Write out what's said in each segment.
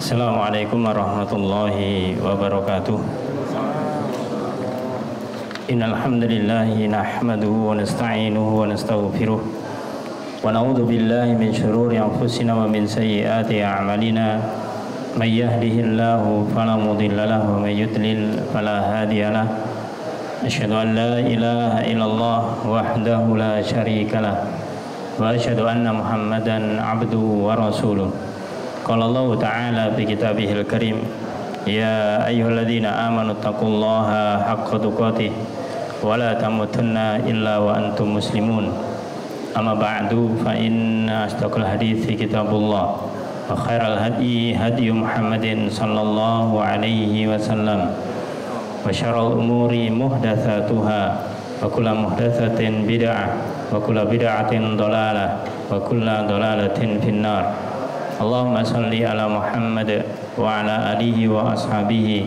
Assalamualaikum warahmatullahi wabarakatuh. Innal hamdalillah nahmaduhu wa nasta'inuhu wa nastaghfiruh wa na'udzu billahi min shururi anfusina wa min sayyiati a'malina. May yahdihillahu fala mudilla lahu wa may yudlil fala hadiya lahu. Asyhadu an la ilaha illallah wahdahu la syarika lah wa asyhadu anna Muhammadan 'abduhu wa rasuluh. Qala Allah Ta'ala fi kitabihil karim, ya ayyuhalladzina amanu taqullaha haqqa tuqatih wa la tamutunna illa wa antum muslimun. Amma ba'du, fa inna asdaqal hadithi kitabullah wa khairal hadi hadi Muhammadin sallallahu alaihi wasallam wa syarrul umuri muhdatsatuha wa kullu muhdatsatin bid'ah wa kullu bid'atin dhalalah wa kullu dhalalatin finnar. Allahumma salli ala Muhammad wa ala alihi wa ashabihi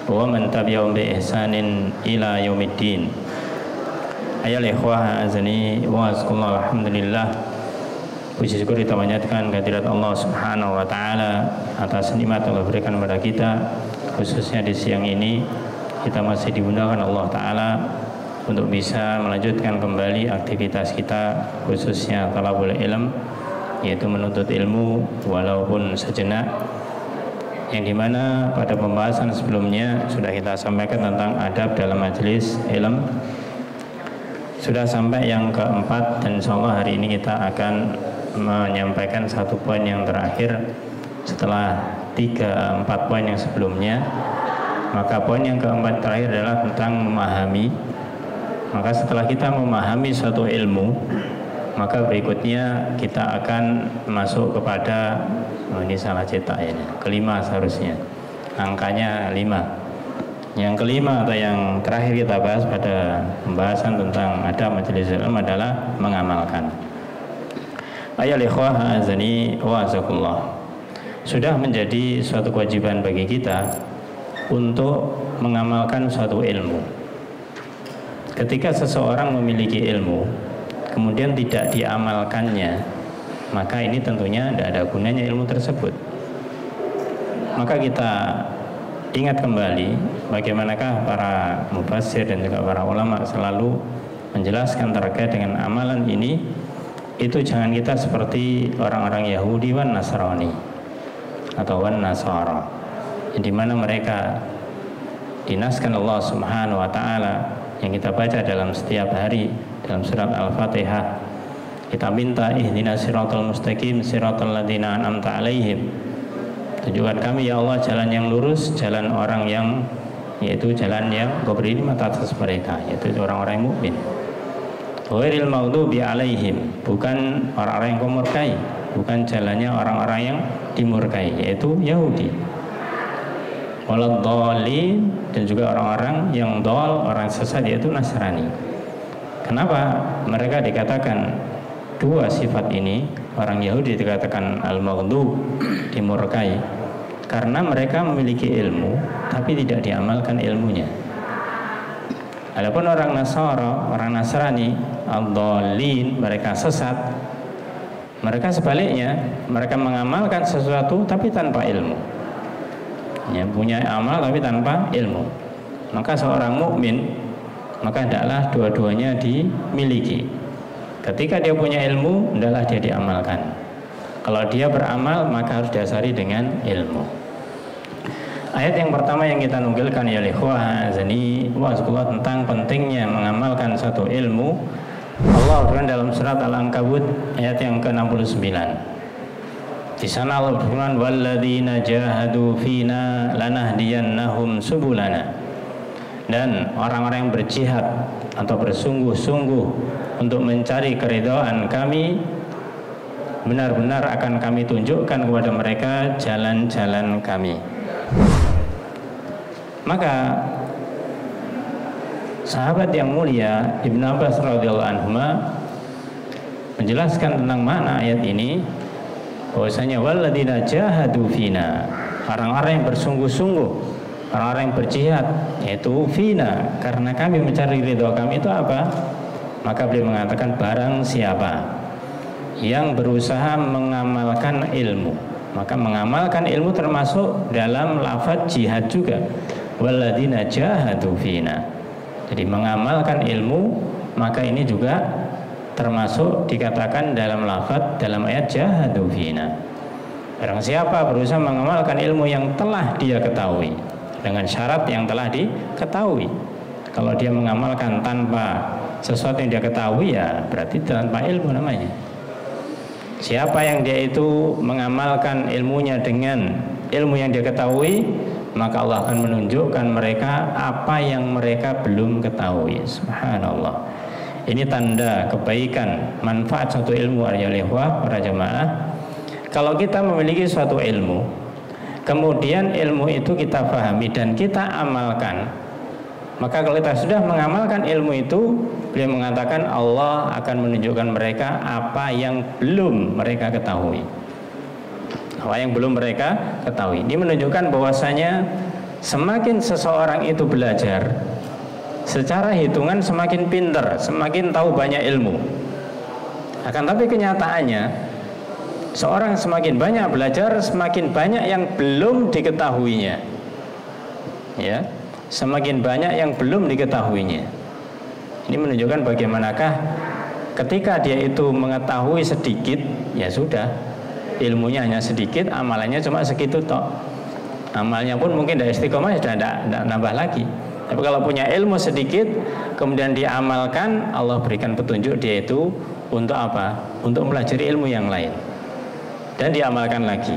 wa man tabi'ahum bi ihsanin ila yaumiddin. Ayol ikhwah azani wa azkullah, alhamdulillah, puji syukur kita panjatkan kehadirat Allah Subhanahu wa taala atas nikmat Allah berikan kepada kita, khususnya di siang ini kita masih dimudahkan Allah taala untuk bisa melanjutkan kembali aktivitas kita, khususnya talabul ilm, yaitu menuntut ilmu walaupun sejenak, yang dimana pada pembahasan sebelumnya sudah kita sampaikan tentang adab dalam majelis ilm. Sudah sampai yang keempat, dan insyaallah hari ini kita akan menyampaikan satu poin yang terakhir setelah 3-4 poin yang sebelumnya. Maka poin yang keempat terakhir adalah tentang memahami. Maka setelah kita memahami suatu ilmu, maka berikutnya kita akan masuk kepada, ini salah cetak ini, kelima seharusnya, angkanya 5. Yang kelima atau yang terakhir kita bahas pada pembahasan tentang adab majelis ilmu adalah mengamalkan. Ayol ikhwah azani wa azakullah, sudah menjadi suatu kewajiban bagi kita untuk mengamalkan suatu ilmu. Ketika seseorang memiliki ilmu kemudian tidak diamalkannya, maka ini tentunya tidak ada gunanya ilmu tersebut. Maka kita ingat kembali bagaimanakah para mufassir dan juga para ulama selalu menjelaskan terkait dengan amalan ini. Itu jangan kita seperti orang-orang Yahudi wan Nasrani atau wan Nasara, di mana mereka dinaskan Allah Subhanahu wa taala yang kita baca dalam setiap hari dalam surat Al-Fatihah. Kita minta ihdinas siratal mustaqim siratal ladzina an'amta 'alaihim. Tunjukkan kami ya Allah jalan yang lurus, jalan orang yang, yaitu jalan yang Kau beri nikmat atas mereka, yaitu orang-orang yang mukmin. Ghairil maghdubi 'alaihim, bukan orang-orang yang Kau murkai, bukan jalannya orang-orang yang dimurkai, yaitu Yahudi. Waladhdallin, dan juga orang-orang yang dhal, orang sesat, yaitu Nasrani. Kenapa mereka dikatakan dua sifat ini? Orang Yahudi dikatakan al-maghdub, dimurkai, karena mereka memiliki ilmu tapi tidak diamalkan ilmunya. Adapun orang Nasara, orang Nasrani, al-dhalin, mereka sesat, mereka sebaliknya, mereka mengamalkan sesuatu tapi tanpa ilmu, ya, punya amal tapi tanpa ilmu. Maka seorang mukmin, maka hendaklah dua-duanya dimiliki. Ketika dia punya ilmu, hendaklah dia diamalkan. Kalau dia beramal, maka harus dasari dengan ilmu. Ayat yang pertama yang kita nukilkan ya ikhwah azani wa azkullah tentang pentingnya mengamalkan satu ilmu. Allah berfirman dalam surat Al-Ankabut ayat yang ke-69. Di sana Allah berfirman, walladzina jahadu fina lanahdiyannahum subulana. Dan orang-orang yang berjihad atau bersungguh-sungguh untuk mencari keridhaan kami, benar-benar akan kami tunjukkan kepada mereka jalan-jalan kami. Maka sahabat yang mulia Ibnu Abbas radhiyallahu anhuma menjelaskan tentang makna ayat ini, bahwasanya walladzina jahadu fina, orang-orang yang bersungguh-sungguh, orang-orang yang berjihad, yaitu fina, karena kami mencari ridho kami, itu apa? Maka beliau mengatakan barang siapa yang berusaha mengamalkan ilmu, Maka mengamalkan ilmu termasuk dalam lafaz jihad juga. Walladzina jahadu fina. Jadi mengamalkan ilmu, maka ini juga termasuk dikatakan dalam lafaz dalam ayat jahadu fina. Barang siapa berusaha mengamalkan ilmu yang telah dia ketahui dengan syarat yang telah diketahui. Kalau dia mengamalkan tanpa sesuatu yang dia ketahui, ya berarti tanpa ilmu namanya. Siapa yang dia itu mengamalkan ilmunya dengan ilmu yang dia ketahui, maka Allah akan menunjukkan mereka apa yang mereka belum ketahui. Subhanallah. Ini tanda kebaikan, manfaat suatu ilmu arjalikhwah para jamaah. Kalau kita memiliki suatu ilmu, kemudian ilmu itu kita pahami dan kita amalkan, maka kalau kita sudah mengamalkan ilmu itu, beliau mengatakan Allah akan menunjukkan mereka apa yang belum mereka ketahui. Apa yang belum mereka ketahui. Ini menunjukkan bahwasanya semakin seseorang itu belajar, secara hitungan semakin pintar, semakin tahu banyak ilmu. Akan tapi kenyataannya, seorang semakin banyak belajar, semakin banyak yang belum diketahuinya. Ya, semakin banyak yang belum diketahuinya. Ini menunjukkan bagaimanakah ketika dia itu mengetahui sedikit, ya sudah, ilmunya hanya sedikit, amalannya cuma segitu tok. Amalnya pun mungkin dari istiqomah sudah tidak nambah lagi. Tapi kalau punya ilmu sedikit, kemudian diamalkan, Allah berikan petunjuk dia itu untuk apa? Untuk mempelajari ilmu yang lain dan diamalkan lagi.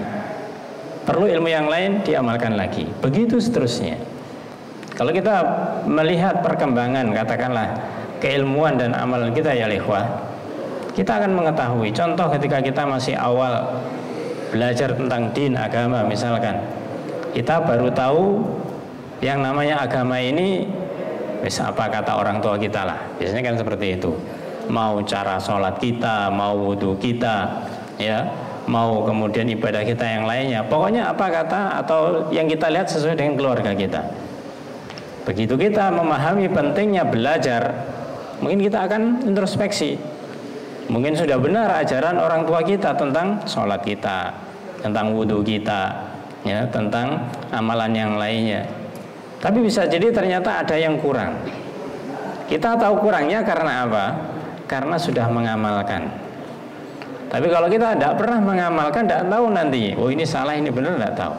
Perlu ilmu yang lain, diamalkan lagi. Begitu seterusnya. Kalau kita melihat perkembangan, katakanlah keilmuan dan amalan kita ya ikhwah, kita akan mengetahui. Contoh ketika kita masih awal belajar tentang din, agama misalkan, kita baru tahu yang namanya agama ini, bisa apa kata orang tua kita lah. Biasanya kan seperti itu. Mau cara sholat kita, mau wudhu kita, ya, mau kemudian ibadah kita yang lainnya. Pokoknya apa kata atau yang kita lihat sesuai dengan keluarga kita. Begitu kita memahami pentingnya belajar, mungkin kita akan introspeksi. Mungkin sudah benar ajaran orang tua kita tentang sholat kita, tentang wudhu kita, ya, tentang amalan yang lainnya. Tapi bisa jadi ternyata ada yang kurang. Kita tahu kurangnya karena apa? Karena sudah mengamalkan. Tapi kalau kita tidak pernah mengamalkan, tidak tahu nanti, oh ini salah, ini benar, tidak tahu.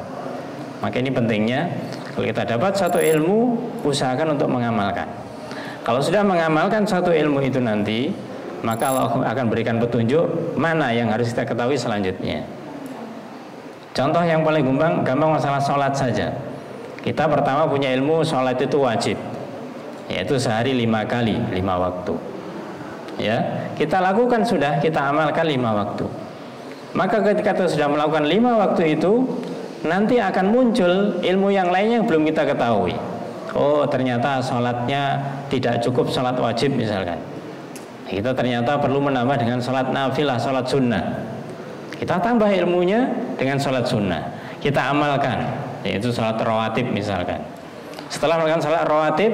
Maka ini pentingnya, kalau kita dapat satu ilmu, usahakan untuk mengamalkan. Kalau sudah mengamalkan satu ilmu itu nanti, maka Allah akan berikan petunjuk mana yang harus kita ketahui selanjutnya. Contoh yang paling gampang masalah sholat saja. Kita pertama punya ilmu sholat itu wajib, yaitu sehari 5 kali, 5 waktu. Ya, kita lakukan sudah, kita amalkan 5 waktu. Maka ketika kita sudah melakukan 5 waktu itu, nanti akan muncul ilmu yang lainnya yang belum kita ketahui. Oh, ternyata sholatnya tidak cukup sholat wajib misalkan. Kita ternyata perlu menambah dengan sholat nafilah, sholat sunnah. Kita tambah ilmunya dengan sholat sunnah. Kita amalkan, yaitu sholat rawatib misalkan. Setelah melakukan sholat rawatib,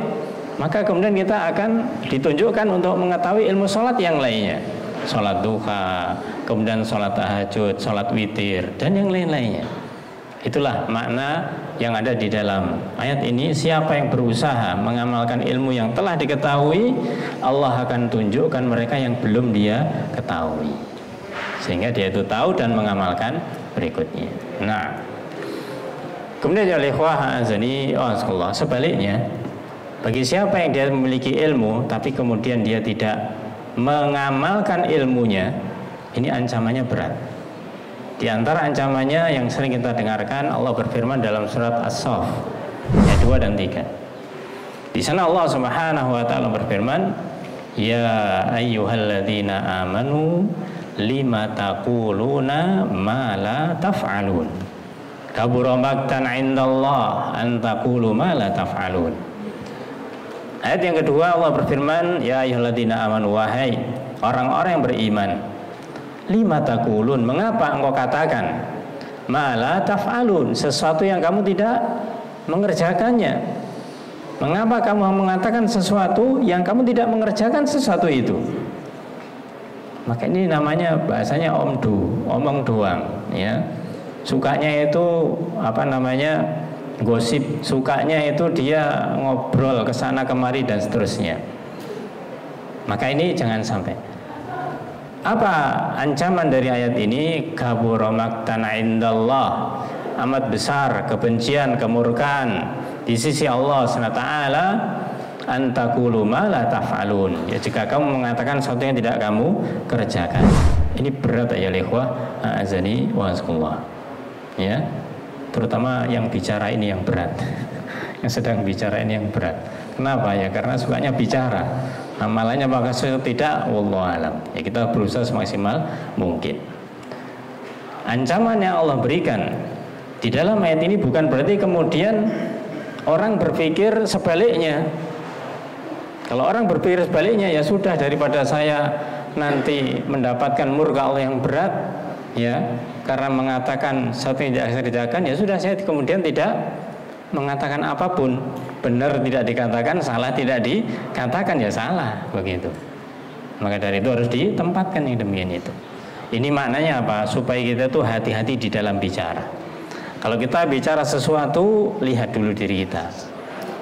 maka kemudian kita akan ditunjukkan untuk mengetahui ilmu sholat yang lainnya. Sholat duha, kemudian sholat tahajud, sholat witir, dan yang lain-lainnya. Itulah makna yang ada di dalam ayat ini. Siapa yang berusaha mengamalkan ilmu yang telah diketahui, Allah akan tunjukkan mereka yang belum dia ketahui, sehingga dia itu tahu dan mengamalkan berikutnya. Nah, kemudian ya ikhwah azani Allah, sebaliknya, bagi siapa yang dia memiliki ilmu tapi kemudian dia tidak mengamalkan ilmunya, ini ancamannya berat. Di antara ancamannya yang sering kita dengarkan, Allah berfirman dalam surat As-Saff ayat 2 dan 3. Di sana Allah Subhanahu wa taala berfirman, "Ya ayyuhalladzina amanu lima taquluna ma la taf'alun. Kabura maqtan 'indallah an taqulu ma la taf'alun." Ayat yang kedua Allah berfirman, "Ya ayyuhalladzina amanu, wahai orang-orang yang beriman, lima taqulun, mengapa engkau katakan ma la taf'alun, sesuatu yang kamu tidak mengerjakannya? Mengapa kamu mengatakan sesuatu yang kamu tidak mengerjakan sesuatu itu?" Maka ini namanya bahasanya omong doang, ya. sukanya itu gosip, sukanya itu dia ngobrol ke sana kemari dan seterusnya. Maka ini jangan sampai. Apa ancaman dari ayat ini? Kabura maqtan indallah, amat besar kebencian, kemurkaan di sisi Allah SWT, antakulu ma la taf'alun, ya jika kamu mengatakan sesuatu yang tidak kamu kerjakan. Ini berat ya ikhwah, azani wa azkullah. Ya, terutama yang bicara ini yang berat. Yang sedang bicara ini yang berat. Kenapa ya? Karena sukanya bicara. Amalannya apakah tidak? Wallahu alam. Ya, kita berusaha semaksimal mungkin. Ancaman yang Allah berikan di dalam ayat ini bukan berarti kemudian orang berpikir sebaliknya. Kalau orang berpikir sebaliknya, ya sudah, daripada saya nanti mendapatkan murka Allah yang berat, ya, karena mengatakan sesuatu yang tidak saya kerjakan, ya sudah, saya kemudian tidak mengatakan apapun. Benar tidak dikatakan, salah tidak dikatakan, ya salah, begitu. Maka dari itu harus ditempatkan yang demikian itu. Ini maknanya apa? Supaya kita tuh hati-hati di dalam bicara. Kalau kita bicara sesuatu, lihat dulu diri kita.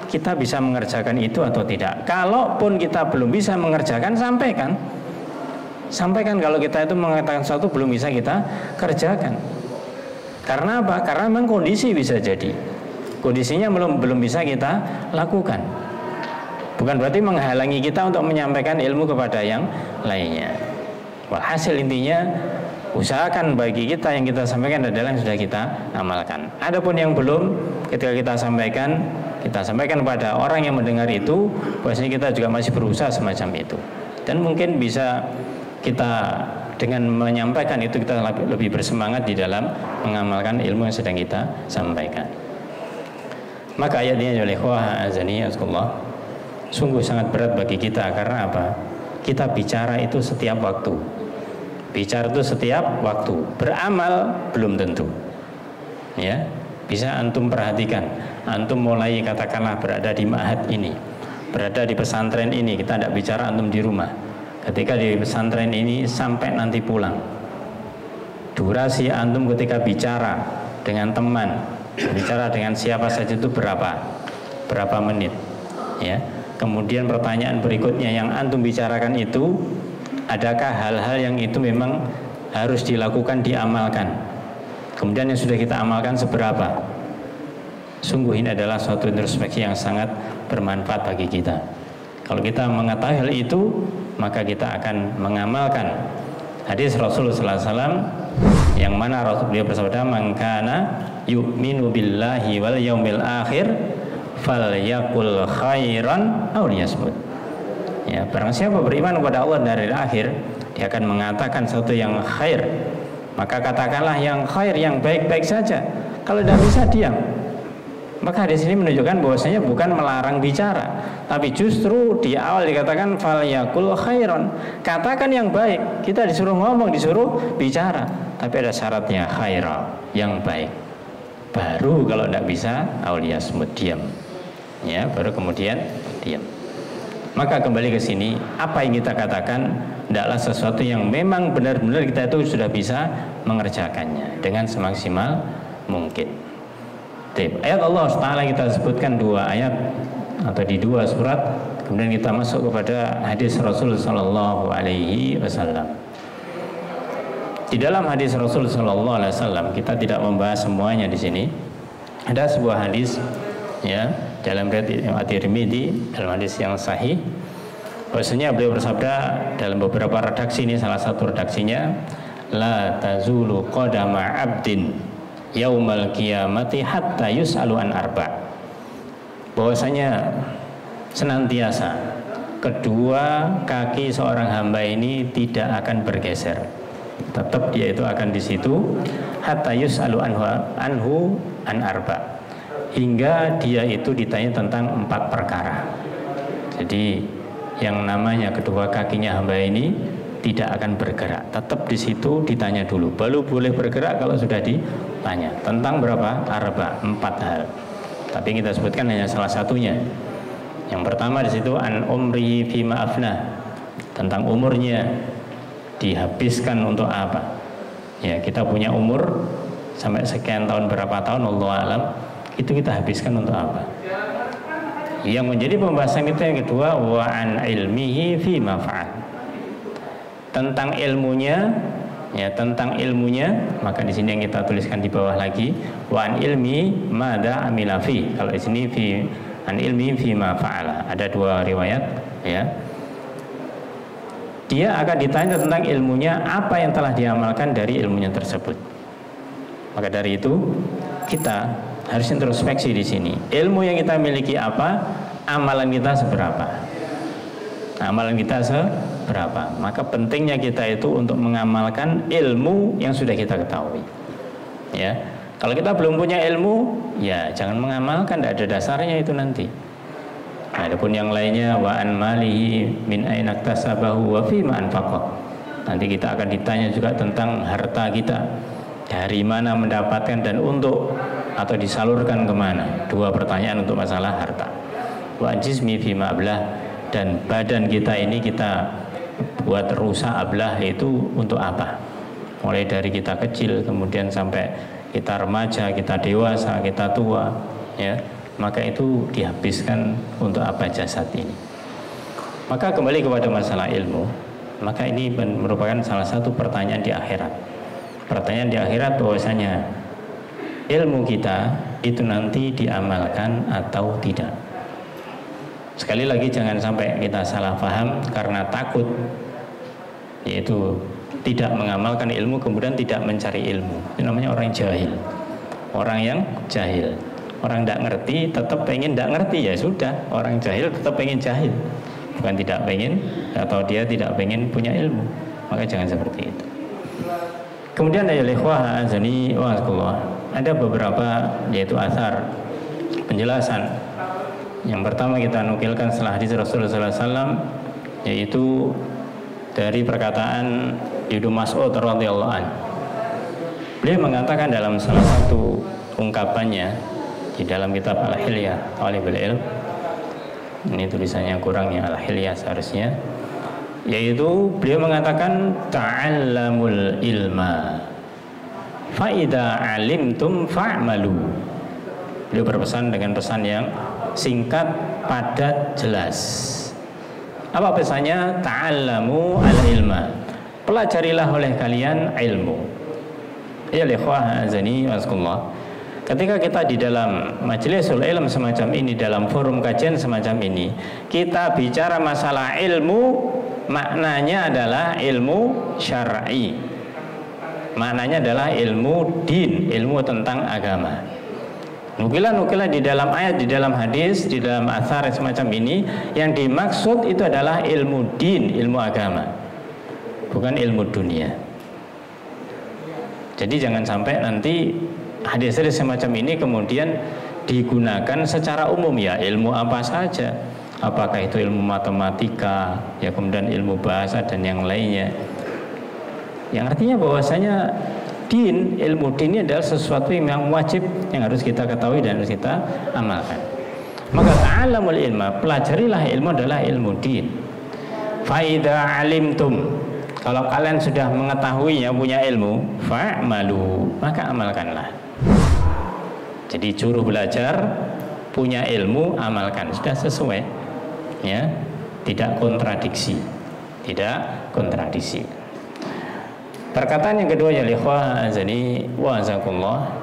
Kita bisa mengerjakan itu atau tidak. Kalaupun kita belum bisa mengerjakan, sampaikan. Sampaikan kalau kita itu mengatakan sesuatu belum bisa kita kerjakan. Karena apa? Karena memang kondisi bisa jadi. Kondisinya belum bisa kita lakukan. Bukan berarti menghalangi kita untuk menyampaikan ilmu kepada yang lainnya. Walhasil intinya, usahakan bagi kita yang kita sampaikan adalah yang sudah kita amalkan. Adapun yang belum, ketika kita sampaikan kepada orang yang mendengar itu, bahwasanya kita juga masih berusaha semacam itu. Dan mungkin bisa kita dengan menyampaikan itu, kita lebih bersemangat di dalam mengamalkan ilmu yang sedang kita sampaikan. Maka ayatnya oleh azani azkullah, sungguh sangat berat bagi kita. Karena apa? Kita bicara itu setiap waktu. Bicara itu setiap waktu. Beramal belum tentu. Ya, bisa antum perhatikan. Antum mulai katakanlah berada di ma'had ini, berada di pesantren ini. Kita tidak bicara antum di rumah. Ketika di pesantren ini sampai nanti pulang, durasi antum ketika bicara dengan teman, bicara dengan siapa saja itu berapa menit, ya. Kemudian pertanyaan berikutnya yang antum bicarakan itu, adakah hal-hal yang itu memang harus dilakukan, diamalkan? Kemudian yang sudah kita amalkan seberapa? Sungguh ini adalah suatu introspeksi yang sangat bermanfaat bagi kita. Kalau kita mengetahui hal itu, maka kita akan mengamalkan hadis Rasulullah SAW yang mana Rasulullah bersabda, "Man kana yu'minu billahi wal yaumil akhir falyaqul khairan aw liyasmut." Ya, barang siapa beriman kepada Allah dan hari akhir, dia akan mengatakan sesuatu yang khair, maka katakanlah yang khair, yang baik-baik saja. Kalau tidak bisa, diam. Maka di sini menunjukkan bahwasanya bukan melarang bicara, tapi justru di awal dikatakan falyaqul khairan, katakan yang baik. Kita disuruh ngomong, disuruh bicara, tapi ada syaratnya, khairan, yang baik. Baru kalau tidak bisa, auliyasmut, diam. Ya, baru kemudian diam. Maka kembali ke sini, apa yang kita katakan adalah sesuatu yang memang benar-benar kita itu sudah bisa mengerjakannya dengan semaksimal mungkin. Ayat Allah Taala kita sebutkan dua ayat atau di dua surat, kemudian kita masuk kepada hadis Rasul Sallallahu Alaihi Wasallam. Di dalam hadis Rasul Sallallahu Alaihi Wasallam, kita tidak membahas semuanya di sini. Ada sebuah hadis, ya, dalam riwayat Tirmidzi, dalam hadis yang sahih, bahwasanya beliau bersabda dalam beberapa redaksi, ini salah satu redaksinya, la tazulu qadama abdin yaumal qiyamati hatta yus'alu an arba. Bahwasanya senantiasa kedua kaki seorang hamba ini tidak akan bergeser, tetap dia itu akan di situ, hatta yus'alu anhu an arba, hingga dia itu ditanya tentang 4 perkara. Jadi yang namanya kedua kakinya hamba ini tidak akan bergerak, tetap di situ, ditanya dulu, baru boleh bergerak kalau sudah ditanya tentang berapa? Arba, 4 hal. Tapi kita sebutkan hanya salah satunya. Yang pertama di situ an umrihi fima afna, tentang umurnya dihabiskan untuk apa. Ya, kita punya umur sampai sekian tahun, berapa tahun, Allah alam, itu kita habiskan untuk apa? Yang menjadi pembahasan kita yang kedua, wa an ilmihi fi maf'al, tentang ilmunya, ya, tentang ilmunya. Maka di sini yang kita tuliskan di bawah lagi, wa an ilmi mada amila fi. Kalau di sini fi an ilmi fi ma fa'ala. Ada dua riwayat, ya. Dia akan ditanya tentang ilmunya, apa yang telah diamalkan dari ilmunya tersebut. Maka dari itu kita harus introspeksi di sini. Ilmu yang kita miliki apa? Amalan kita seberapa? Amalan kita seberapa? Maka pentingnya kita itu untuk mengamalkan ilmu yang sudah kita ketahui. Ya, kalau kita belum punya ilmu, ya jangan mengamalkan, tidak ada dasarnya itu nanti. Adapun yang lainnya, wa an malihi min aina iktasabahu wa fi ma anfaqa. Nanti kita akan ditanya juga tentang harta kita, dari mana mendapatkan dan untuk atau disalurkan kemana. Dua pertanyaan untuk masalah harta. Wa jismi fi ma'blah, dan badan kita ini kita buat rusak ablah itu untuk apa? Mulai dari kita kecil kemudian sampai kita remaja, kita dewasa, kita tua, ya, maka itu dihabiskan untuk apa jasad ini? Maka kembali kepada masalah ilmu, maka ini merupakan salah satu pertanyaan di akhirat. Pertanyaan di akhirat bahwasanya ilmu kita itu nanti diamalkan atau tidak. Sekali lagi jangan sampai kita salah paham karena takut, yaitu tidak mengamalkan ilmu kemudian tidak mencari ilmu. Itu namanya orang jahil. Orang yang jahil. Orang tidak ngerti tetap pengen tidak ngerti, ya sudah. Orang jahil tetap pengen jahil. Bukan tidak pengen atau dia tidak pengen punya ilmu. Maka jangan seperti itu. Kemudian ada ikhwah azani wa azakumullah. Ada beberapa yaitu asar penjelasan. Yang pertama kita nukilkan setelah hadis Rasulullah SAW, yaitu dari perkataan Ibnu Mas'ud radhiyallahu an. Beliau mengatakan dalam salah satu ungkapannya di dalam kitab Al-Hilyah Talibul Ilm, ini tulisannya kurang ya, Al-Hilyah seharusnya, yaitu beliau mengatakan ta'allamul ilma fa idza alimtum fa'malu. Beliau berpesan dengan pesan yang singkat, padat, jelas. Apa pesannya? Ta'allamu al-ilma, pelajarilah oleh kalian ilmu. Ya ikhwah azani wasakumullah. Ketika kita di dalam majlisul ilm semacam ini, dalam forum kajian semacam ini, kita bicara masalah ilmu, maknanya adalah ilmu syar'i. Maknanya adalah ilmu din, ilmu tentang agama. Nukilan-nukilan di dalam ayat, di dalam hadis, di dalam athar semacam ini, yang dimaksud itu adalah ilmu din, ilmu agama, bukan ilmu dunia. Jadi jangan sampai nanti hadis-hadis semacam ini kemudian digunakan secara umum, ya ilmu apa saja, apakah itu ilmu matematika, ya kemudian ilmu bahasa dan yang lainnya, yang artinya bahwasanya din, ilmu din ini adalah sesuatu yang wajib, yang harus kita ketahui dan harus kita amalkan. Maka ta'allamul ilma, pelajarilah ilmu adalah ilmu din. Fa idza alimtum, kalau kalian sudah mengetahuinya, punya ilmu, fa'malu, maka amalkanlah. Jadi juru belajar, punya ilmu, amalkan, sudah sesuai, ya, tidak kontradiksi, tidak kontradiksi. Perkataan yang kedua ya ikhwah azani wa azakumullah.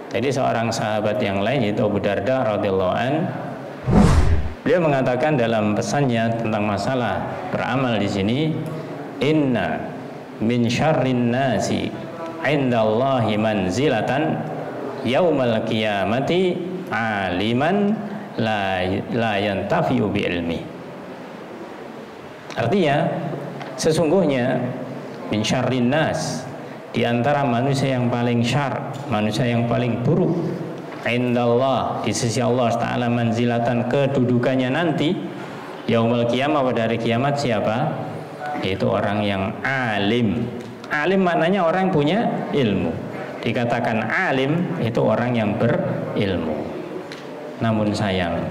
Jadi seorang sahabat yang lain yaitu Abu Darda radhiyallahu an, beliau mengatakan dalam pesannya tentang masalah beramal di sini, inna min syarrin nasi indallahi manzilatan yaumal qiyamati aliman la yantafi'u bi ilmi. Artinya sesungguhnya min syarrin nas, di antara manusia yang paling syar, manusia yang paling buruk, indallah, di sisi Allah Ta'ala, manzilatan, kedudukannya nanti yaumul qiyamah, pada hari kiamat, siapa? Yaitu orang yang alim. Alim maknanya orang yang punya ilmu. Dikatakan alim itu orang yang berilmu. Namun sayang,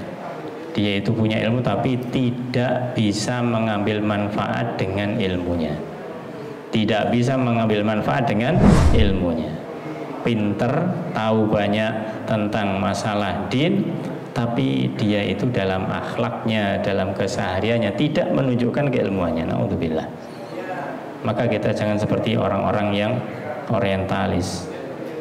dia itu punya ilmu tapi tidak bisa mengambil manfaat dengan ilmunya. Tidak bisa mengambil manfaat dengan ilmunya. pinter, tahu banyak tentang masalah din, tapi dia itu dalam akhlaknya, dalam kesehariannya tidak menunjukkan keilmuannya. Naudzubillah. Maka kita jangan seperti orang-orang yang orientalis,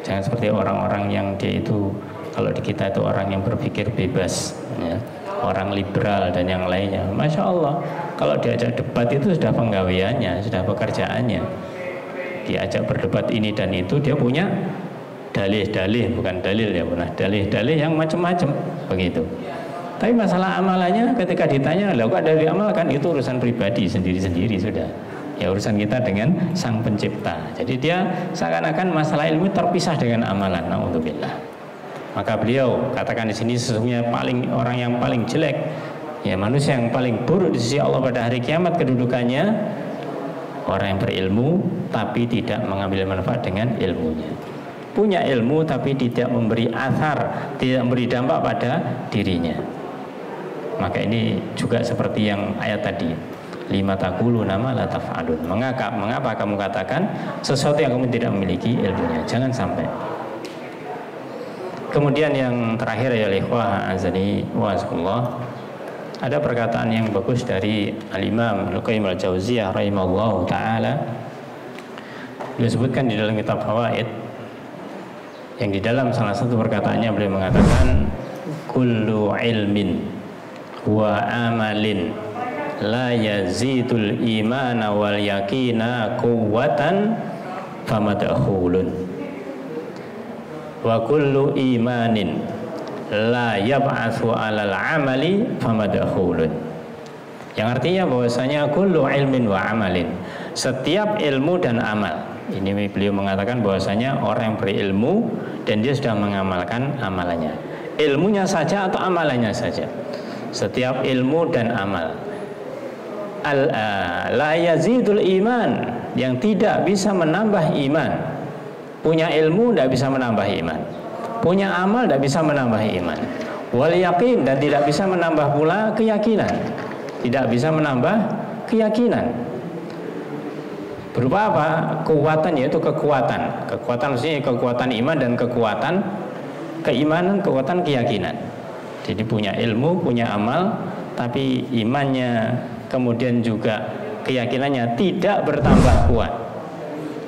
jangan seperti orang-orang yang dia itu, kalau di kita itu orang yang berpikir bebas, ya, orang liberal dan yang lainnya. Masya Allah, kalau diajak debat itu sudah penggaweannya, sudah pekerjaannya. Diajak berdebat ini dan itu, dia punya dalih-dalih, bukan dalil ya, benar dalih-dalih yang macam-macam begitu. Tapi masalah amalannya ketika ditanya, lah kok ada diamalkan, itu urusan pribadi sendiri-sendiri sudah. Ya urusan kita dengan Sang Pencipta. Jadi dia seakan-akan masalah ilmu terpisah dengan amalan. Naudzubillah. Maka beliau katakan di sini sesungguhnya orang yang paling jelek, ya manusia yang paling buruk di sisi Allah pada hari kiamat kedudukannya orang yang berilmu tapi tidak mengambil manfaat dengan ilmunya. Punya ilmu tapi tidak memberi athar, tidak memberi dampak pada dirinya. Maka ini juga seperti yang ayat tadi, lima taquluna ma la taf'alun. Mengapa kamu katakan sesuatu yang kamu tidak memiliki ilmunya? Jangan sampai. Kemudian yang terakhir ya ikhwah azani wa azakumullah, ada perkataan yang bagus dari Al-Imam Al-Qayyim Al-Jauziyah rahimahullah ta'ala. Beliau sebutkan di dalam kitab Fawaid, yang di dalam salah satu perkataannya beliau mengatakan, kullu ilmin wa amalin la yazidul imana wal yakina quwwatan famadkhulun wa kullu imanin la yab'atsu 'alal amali famadkhulun. Yang artinya bahwasanya kullu ilmin wa amalin, setiap ilmu dan amal. Ini beliau mengatakan bahwasanya orang yang berilmu dan dia sudah mengamalkan amalannya. Ilmunya saja atau amalannya saja. Setiap ilmu dan amal. La yazidul iman, yang tidak bisa menambah iman. Punya ilmu tidak bisa menambah iman. Punya amal tidak bisa menambah iman. Wal yakin, dan tidak bisa menambah pula keyakinan. Tidak bisa menambah keyakinan. Berupa apa? Kekuatan, yaitu kekuatan. Kekuatan maksudnya kekuatan iman dan kekuatan keimanan, kekuatan keyakinan. Jadi punya ilmu, punya amal, tapi imannya kemudian juga keyakinannya tidak bertambah kuat.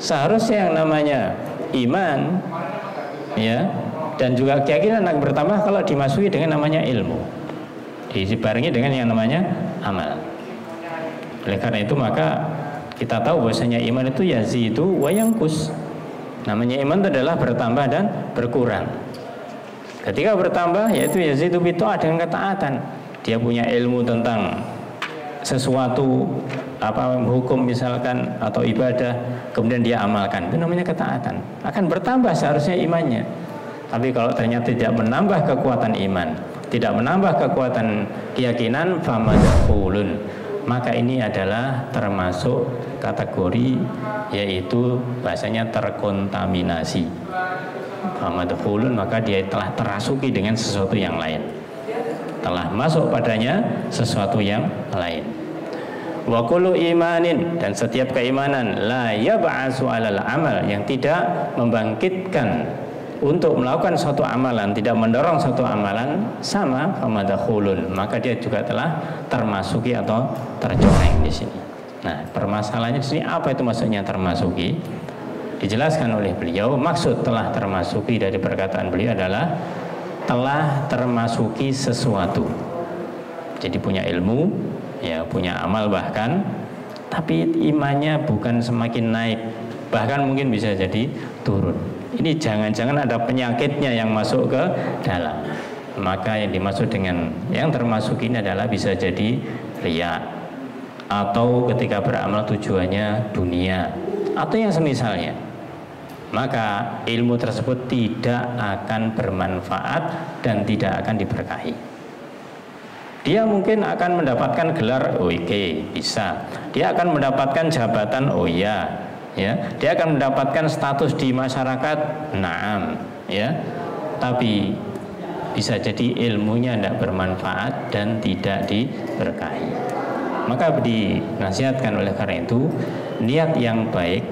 Seharusnya yang namanya iman, ya, dan juga keyakinan akan bertambah kalau dimasuki dengan namanya ilmu, dibarengi dengan yang namanya amal. Oleh karena itu maka kita tahu bahwasanya iman itu yazidu wa yanqus. Namanya iman itu adalah bertambah dan berkurang. Ketika bertambah yaitu yazidu bi ta'ah, dengan ketaatan. Dia punya ilmu tentang sesuatu, apa hukum misalkan atau ibadah, kemudian dia amalkan, itu namanya ketaatan. Akan bertambah seharusnya imannya. Tapi kalau ternyata tidak menambah kekuatan iman, tidak menambah kekuatan keyakinan, famadkhulun, maka ini adalah termasuk kategori yaitu bahasanya terkontaminasi. Famadkhulun, maka dia telah terasuki dengan sesuatu yang lain, telah masuk padanya sesuatu yang lain. Wa kullu imanin, dan setiap keimanan la yab'atsu 'alal amal, yang tidak membangkitkan untuk melakukan suatu amalan, tidak mendorong suatu amalan, sama famadkhulun, maka dia juga telah termasuki atau tercoreng di sini. Nah, permasalahannya di sini apa itu maksudnya termasuki? Dijelaskan oleh beliau, maksud telah termasuki dari perkataan beliau adalah telah termasuki sesuatu. Jadi punya ilmu, ya punya amal bahkan, tapi imannya bukan semakin naik, bahkan mungkin bisa jadi turun. Ini jangan-jangan ada penyakitnya yang masuk ke dalam. Maka yang dimaksud dengan yang termasuk ini adalah bisa jadi riya, atau ketika beramal tujuannya dunia, atau yang semisalnya. Maka ilmu tersebut tidak akan bermanfaat dan tidak akan diberkahi. Dia mungkin akan mendapatkan gelar, oke, bisa. Dia akan mendapatkan jabatan, oh iya, ya. Dia akan mendapatkan status di masyarakat, naam, ya. Tapi bisa jadi ilmunya tidak bermanfaat dan tidak diberkahi. Maka dinasihatkan oleh karena itu, niat yang baik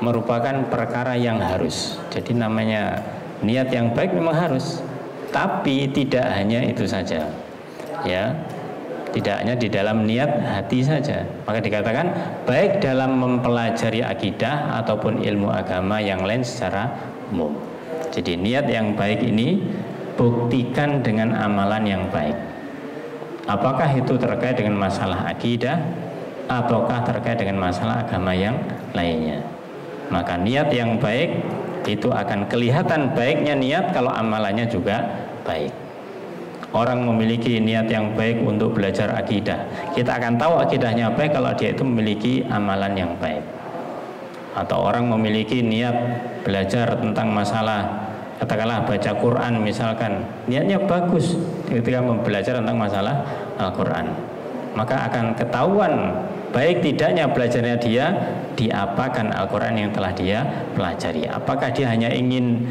merupakan perkara yang harus. Jadi namanya niat yang baik memang harus, tapi tidak hanya itu saja, ya, tidak hanya di dalam niat hati saja. Maka dikatakan baik dalam mempelajari akidah ataupun ilmu agama yang lain secara umum. Jadi niat yang baik ini buktikan dengan amalan yang baik. Apakah itu terkait dengan masalah akidah ataukah terkait dengan masalah agama yang lainnya. Maka niat yang baik itu akan kelihatan baiknya niat kalau amalannya juga baik. Orang memiliki niat yang baik untuk belajar akidah, kita akan tahu akidahnya baik kalau dia itu memiliki amalan yang baik. Atau orang memiliki niat belajar tentang masalah, katakanlah baca Quran misalkan, niatnya bagus ketika belajar tentang masalah Al-Quran, maka akan ketahuan baik tidaknya belajarnya dia diapakan Al-Quran yang telah dia pelajari. Apakah dia hanya ingin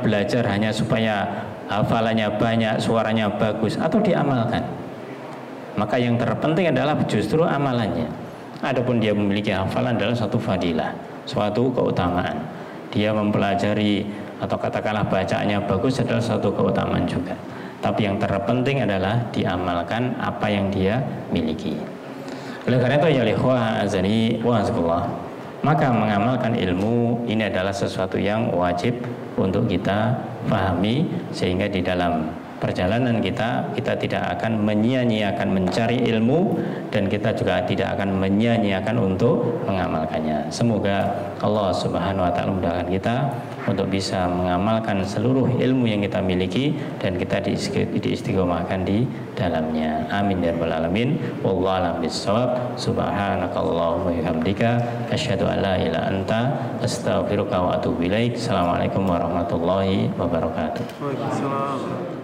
belajar hanya supaya hafalannya banyak, suaranya bagus, atau diamalkan? Maka yang terpenting adalah justru amalannya. Adapun dia memiliki hafalan adalah suatu fadilah, suatu keutamaan. Dia mempelajari atau katakanlah bacaannya bagus adalah suatu keutamaan juga. Tapi yang terpenting adalah diamalkan apa yang dia miliki. Oleh karena itu ya ikhwah azani wa azakumullah, maka mengamalkan ilmu ini adalah sesuatu yang wajib untuk kita pahami, sehingga di dalam perjalanan kita tidak akan menyia-nyiakan mencari ilmu, dan kita juga tidak akan menyia-nyiakan untuk mengamalkannya. Semoga Allah Subhanahu wa taala mudahkan kita untuk bisa mengamalkan seluruh ilmu yang kita miliki dan kita diistiqomahkan di dalamnya. Amin ya rabbal alamin. Wallahu a'lam bissawab. Subhanakallahumma wa bihamdika asyhadu an la ilaha illa anta astaghfiruka wa atubu ilaik. Assalamualaikum warahmatullahi wabarakatuh. Waalaikumsalam.